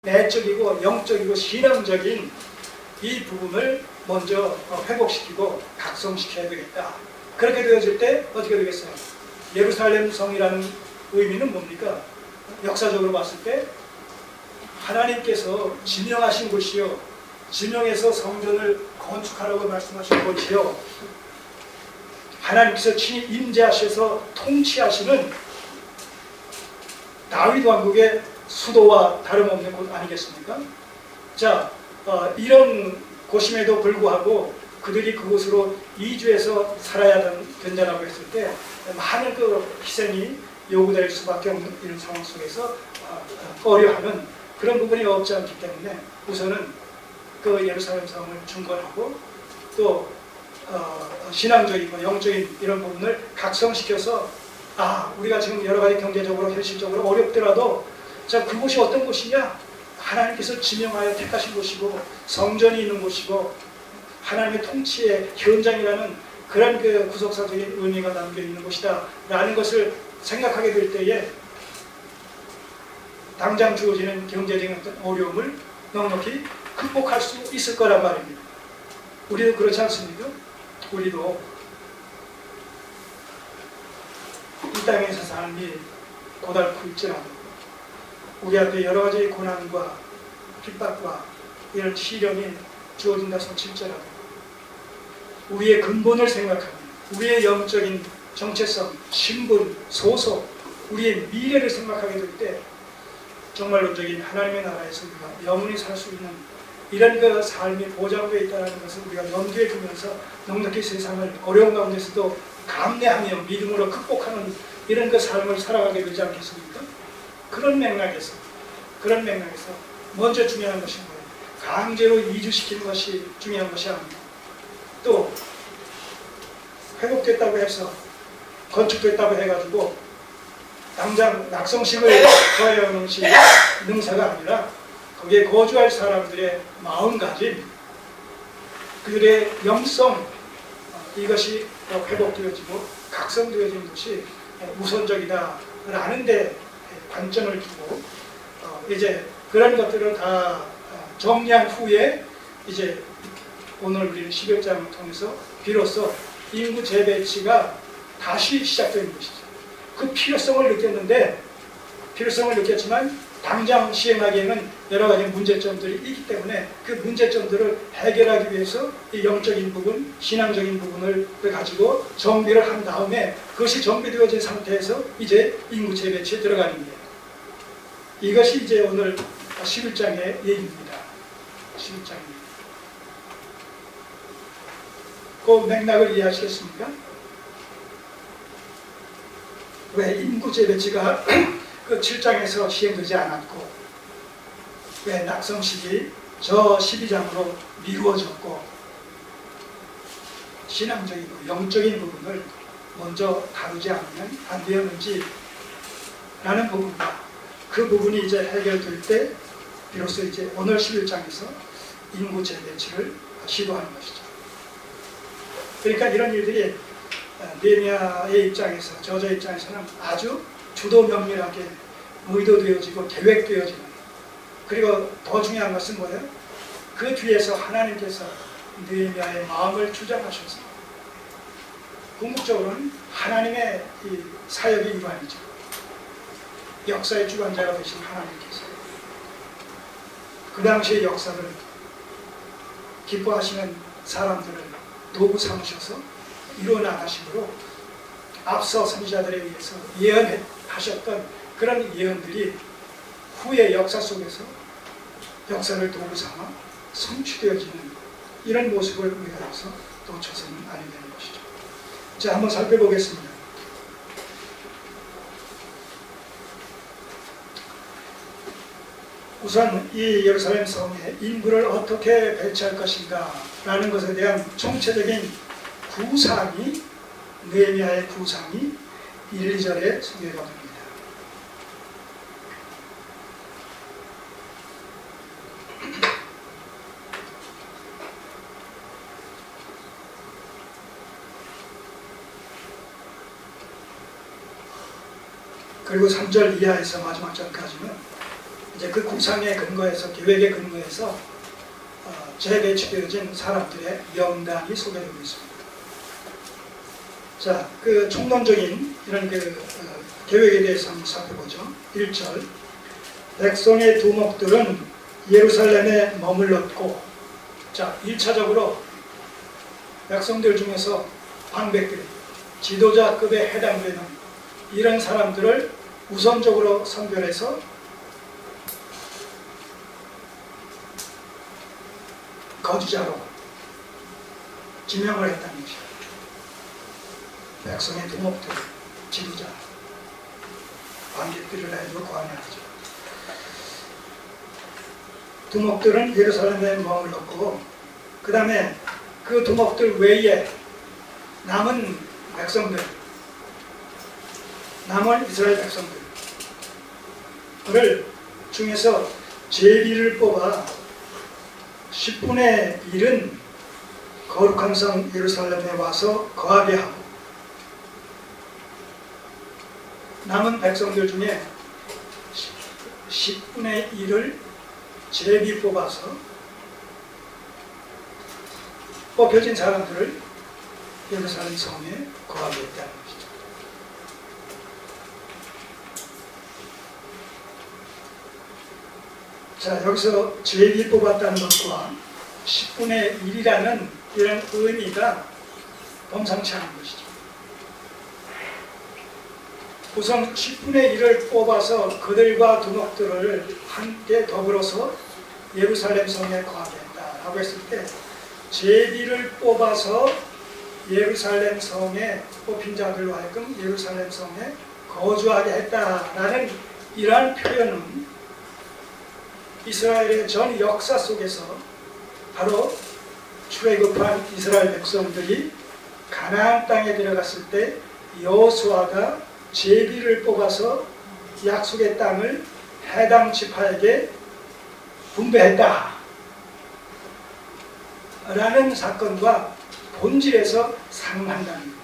내적이고 영적이고 신앙적인 이 부분을 먼저 회복시키고 각성시켜야 되겠다. 그렇게 되어질 때 어떻게 되겠어요? 예루살렘 성이라는 의미는 뭡니까? 역사적으로 봤을 때 하나님께서 지명하신 곳이요, 지명해서 성전을 건축하라고 말씀하신 곳이요, 하나님께서 친히 임재하셔서 통치하시는 다윗 왕국의 수도와 다름없는 곳 아니겠습니까? 자, 이런 곳임에도 불구하고 그들이 그곳으로 이주해서 살아야 된다라고 했을 때 많은 그 희생이 요구될 수밖에 없는 이런 상황 속에서 꺼려하는 그런 부분이 없지 않기 때문에 우선은 그 예루살렘 성을 중건하고 또 신앙적이고 영적인 이런 부분을 각성시켜서 우리가 지금 여러 가지 경제적으로 현실적으로 어렵더라도 자, 그곳이 어떤 곳이냐? 하나님께서 지명하여 택하신 곳이고 성전이 있는 곳이고 하나님의 통치의 현장이라는 그런 그 구속사적인 의미가 담겨 있는 곳이다 라는 것을 생각하게 될 때에 당장 주어지는 경제적인 어떤 어려움을 넉넉히 극복할 수 있을 거란 말입니다. 우리도 그렇지 않습니까? 우리도 이 땅에서 삶이 고달플지라도 우리 앞에 여러 가지 고난과 핍박과 이런 시련이 주어진다 손칠지라도 우리의 근본을 생각하면 우리의 영적인 정체성, 신분, 소속, 우리의 미래를 생각하게 될 때 정말론적인 하나님의 나라에서 우리가 영원히 살 수 있는 이런 그 삶이 보장되어 있다는 것을 우리가 염두에 두면서 넉넉히 세상을 어려운 가운데서도 감내하며 믿음으로 극복하는 이런 그 삶을 살아가게 되지 않겠습니까? 그런 맥락에서 먼저 중요한 것인 거예요. 강제로 이주시키는 것이 중요한 것이 아닙니다. 또 회복됐다고 해서 건축됐다고 해가지고 당장 낙성식을 거해야 하는 것이 능사가 아니라 거기에 거주할 사람들의 마음가짐, 그들의 영성, 이것이 회복되어지고 각성되어지는 것이 우선적이다라는 데 관점을 두고 이제 그런 것들을 다 정리한 후에 이제 오늘 우리는 11장을 통해서 비로소 인구 재배치가 다시 시작되는 것이죠. 그 필요성을 느꼈지만 당장 시행하기에는 여러 가지 문제점들이 있기 때문에 그 문제점들을 해결하기 위해서 이 영적인 부분, 신앙적인 부분을 가지고 정비를 한 다음에 그것이 정비되어진 상태에서 이제 인구 재배치에 들어가는 거예요. 이것이 이제 오늘 11장의 얘기입니다. 11장입니다. 그 맥락을 이해하시겠습니까? 왜 인구 재배치가 그 7장에서 시행되지 않았고 왜 낙성식이 저 12장으로 미루어졌고 신앙적이고 영적인 부분을 먼저 다루지 않으면 안 되었는지 라는 부분입니다. 그 부분이 이제 해결될 때 비로소 이제 오늘 11장에서 인구 재배치를 시도하는 것이죠. 그러니까 이런 일들이 느헤미야의 입장에서, 저자 입장에서는 아주 주도 면밀하게 의도되어지고 계획되어지는, 그리고 더 중요한 것은 뭐예요? 그 뒤에서 하나님께서 느헤미야의 마음을 주장하셔서 궁극적으로는 하나님의 이 사역의 일환이죠. 역사의 주관자가 되신 하나님께서 그 당시의 역사를 기뻐하시는 사람들을 도구 삼으셔서 이루어나가심으로 앞서 선지자들에 의해서 예언하셨던 그런 예언들이 후의 역사 속에서 역사를 도구 삼아 성취되어지는 이런 모습을 우리가 여기서 놓쳐서는 아니 되는 것이죠. 자, 한번 살펴보겠습니다. 우선 이 예루살렘 성에 인구를 어떻게 배치할 것인가 라는 것에 대한 총체적인 구상이, 느헤미야의 구상이 1, 2절에 소개가 됩니다. 그리고 3절 이하에서 마지막 절까지는 이제 그 구상에 근거해서 계획에 근거해서 재배치되어진 사람들의 명단이 소개되고 있습니다. 자, 그 총론적인 이런 계획에 대해서 한번 살펴보죠. 1절 백성의 두목들은 예루살렘에 머물렀고, 자, 1차적으로 백성들 중에서 방백들, 지도자급에 해당되는 이런 사람들을 우선적으로 선별해서 거주자로 지명을 했다는 것이죠. 백성의 두목들, 지도자, 방백들을 해도 과언이 아니죠. 두목들은 예루살렘에 머물렀고, 그 다음에 그 두목들 외에 남은 백성들, 남은 이스라엘 백성들을 중에서 제비를 뽑아 10분의 1은 거룩한 성 예루살렘에 와서 거하게 하고, 남은 백성들 중에 10분의 1을 제비 뽑아서 뽑혀진 사람들을 예루살렘 성에 거하게 했다는 것이죠. 자, 여기서 제비 뽑았다는 것과 10분의 1이라는 이런 의미가 범상치 않은 것이죠. 우선 10분의 1을 뽑아서 그들과 두목들을 함께 더불어서 예루살렘 성에 거하게 했다라고 했을 때, 제비를 뽑아서 예루살렘 성에 뽑힌 자들로 하여금 예루살렘 성에 거주하게 했다라는 이러한 표현은 이스라엘의 전 역사 속에서 바로 출애굽한 이스라엘 백성들이 가나안 땅에 들어갔을 때 여호수아가 제비를 뽑아서 약속의 땅을 해당 지파에게 분배했다 라는 사건과 본질에서 상응한다는 겁니다.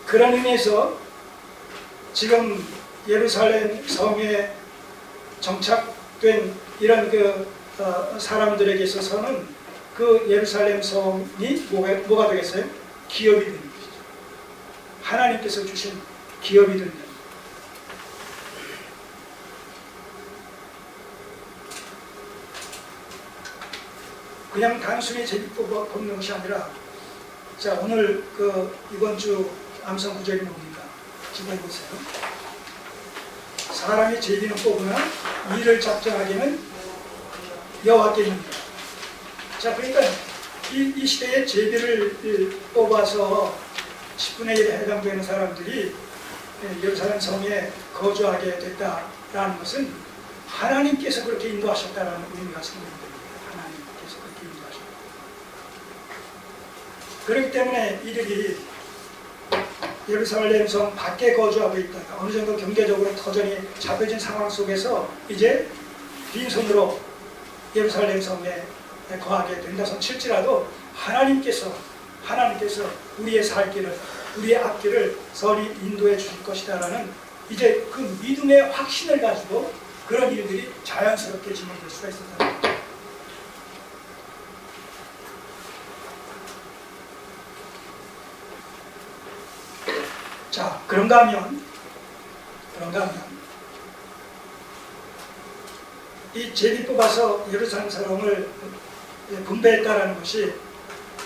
그런 의미에서 지금 예루살렘 성에 정착된 이런 사람들에게 있어서는 그 예루살렘 성이 뭐가 되겠어요? 기업이 되는 것이죠. 하나님께서 주신 기업이 되는 것이죠. 그냥 단순히 제비 뽑는 것이 아니라, 자, 오늘 이번 주 암송 구절이 뭡니까? 지금 보세요. 사람이 제비는 뽑으나 이를 작정하기는 여호와께 있느니라. 자, 그러니까 이 시대에 제비를 뽑아서 10분의 1에 해당되는 사람들이 예루살렘 성에 거주하게 됐다라는 것은 하나님께서 그렇게 인도하셨다는 의미가 생깁니다. 하나님께서 그렇게 인도하셨다. 그렇기 때문에 이들이 예루살렘 성 밖에 거주하고 있다가 어느 정도 경제적으로 터전이 잡혀진 상황 속에서 이제 빈손으로 예루살렘 성에 거하게 된다서 칠지라도 하나님께서 우리의 살 길을, 우리의 앞길을 선히 인도해 주실 것이다라는 이제 그 믿음의 확신을 가지고 그런 일들이 자연스럽게 진행될 수가 있었다는 거죠. 자, 그런가 하면 이 제비 뽑아서 예루살렘 성을 분배했다라는 것이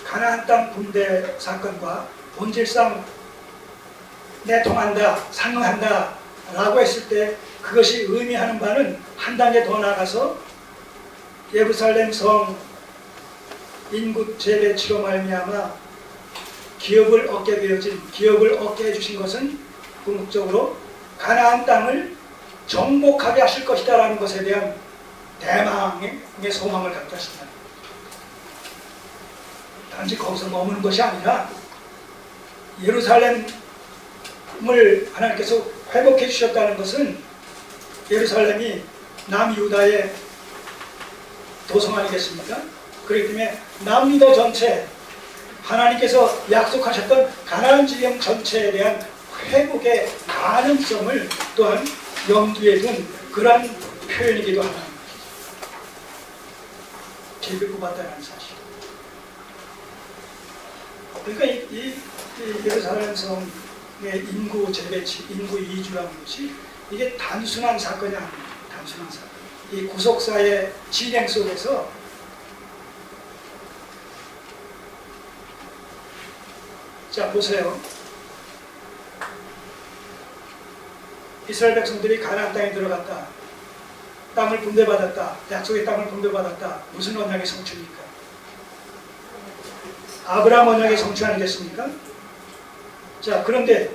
가나안 땅 분배 사건과 본질상 내통한다, 상응한다 라고 했을 때 그것이 의미하는 바는 한 단계 더 나가서 예루살렘 성 인구 재배치로 말미암아 기업을 얻게 해주신 것은 궁극적으로 가나안 땅을 정복하게 하실 것이다 라는 것에 대한 대망의 소망을 갖게 하신다. 단지 거기서 머무는 것이 아니라 예루살렘을 하나님께서 회복해 주셨다는 것은 예루살렘이 남유다의 도성 아니겠습니까? 그렇기 때문에 남유다 전체, 하나님께서 약속하셨던 가나안 지형 전체에 대한 회복의 가능성을 또한 염두에 둔 그런 표현이기도 하는 계획을 뽑았다는 사실. 그러니까 이 예루살렘 성의 인구 재배치, 인구 이주라는 것이 이게 단순한 사건이 아닙니다. 단순한 사건. 이 구속사의 진행 속에서 자 보세요. 이스라엘 백성들이 가나안 땅에 들어갔다. 땅을 분배받았다. 약속의 땅을 분배받았다. 무슨 언약의 성취입니까? 아브라함 언약의 성취 아니겠습니까? 자 그런데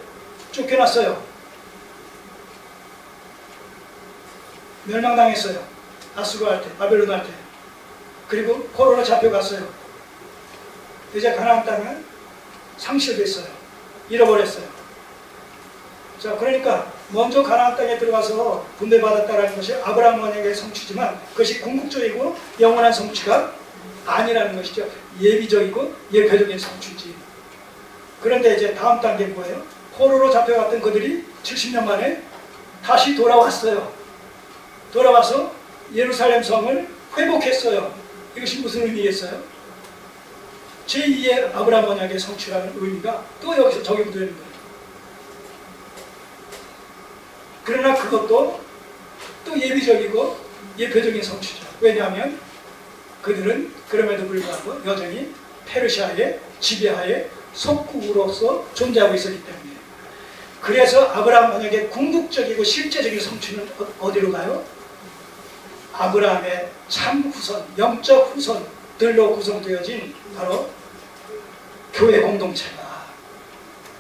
쫓겨났어요. 멸망당했어요. 아수르한테, 바벨론한테. 그리고 포로로 잡혀갔어요. 이제 가나안 땅은 상실됐어요. 잃어버렸어요. 자 그러니까 먼저 가나안 땅에 들어가서 분배받았다는 것이 아브라함 언약의 성취지만 그것이 궁극적이고 영원한 성취가 아니라는 것이죠. 예비적이고 예표적인 성취지. 그런데 이제 다음 단계 뭐예요? 포로로 잡혀갔던 그들이 70년 만에 다시 돌아왔어요. 돌아와서 예루살렘 성을 회복했어요. 이것이 무슨 의미겠어요? 제2의 아브라함 언약의 성취라는 의미가 또 여기서 적용되는 거예요. 그러나 그것도 또 예비적이고 예표적인 성취죠. 왜냐하면 그들은 그럼에도 불구하고 여전히 페르시아의 지배하에 속국으로서 존재하고 있었기 때문에. 그래서 아브라함 언약의 궁극적이고 실제적인 성취는 어디로 가요? 아브라함의 참 후손, 영적 후손들로 구성되어진 바로 교회 공동체가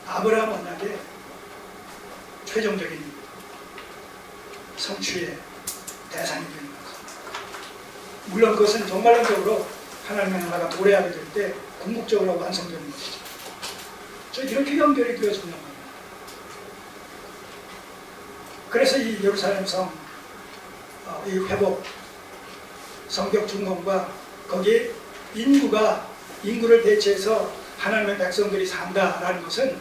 아브라함 언약의 최종적인 성취의 대상이 되는 겁니다. 물론 그것은 정말론적으로 하나님의 나라가 도래하게 될 때 궁극적으로 완성되는 것이죠. 저 이렇게 연결이 되어지는 겁니다. 그래서 이 예루살렘 성, 이 회복, 성벽 준공과 거기에 인구를 대체해서 하나님의 백성들이 산다라는 것은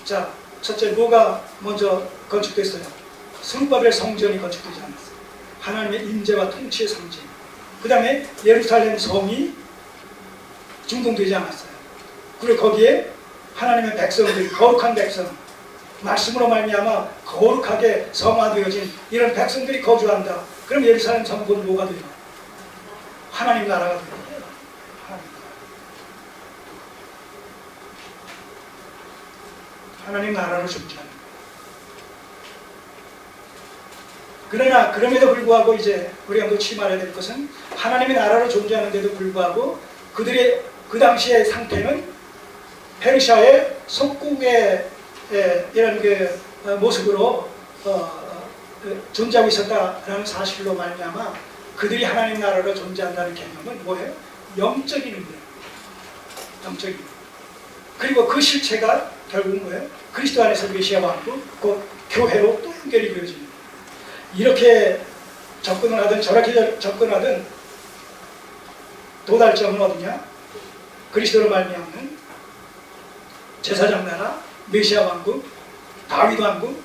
자, 첫째 뭐가 먼저 건축됐어요? 스룹바벨 성전이 건축되지 않았어요. 하나님의 임재와 통치의 상징. 그 다음에 예루살렘 성이 준공되지 않았어요. 그리고 거기에 하나님의 백성들, 거룩한 백성, 말씀으로 말미암아 거룩하게 성화되어진 이런 백성들이 거주한다. 그럼 예루살렘 성은 뭐가 돼요? 하나님 나라가 돼요. 하나님 나라로 존재하는 거예요. 그러나 그럼에도 불구하고 이제 우리가 놓치지 말아야 될 것은 하나님의 나라로 존재하는데도 불구하고 그들의 그 당시의 상태는 페르시아의 속국의 이런 그 모습으로 존재하고 있었다라는 사실로 말미암아 그들이 하나님 나라로 존재한다는 개념은 뭐예요? 영적인 의미예요. 영적인 의미. 그리고 그 실체가 결국 뭐예요? 그리스도 안에서 메시아 왕국, 곧 교회로 또 연결이 되어집니다. 이렇게 접근을 하든 저렇게 접근하든 도달점은 어디냐? 그리스도로 말미암는 제사장 나라, 메시아 왕국, 다윗 왕국,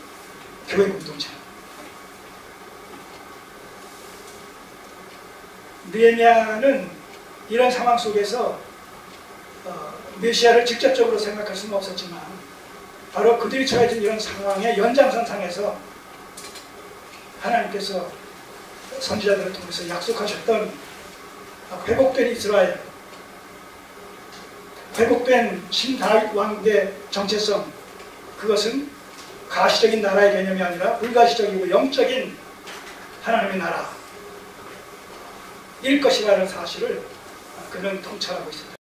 교회 공동체. 느헤미야는 이런 상황 속에서 메시아를 직접적으로 생각할 수는 없었지만 바로 그들이 처해진 이런 상황의 연장선상에서 하나님께서 선지자들을 통해서 약속하셨던 회복된 이스라엘, 회복된 신다윗 왕국의 정체성, 그것은 가시적인 나라의 개념이 아니라 불가시적이고 영적인 하나님의 나라일 것이라는 사실을 그는 통찰하고 있습니다.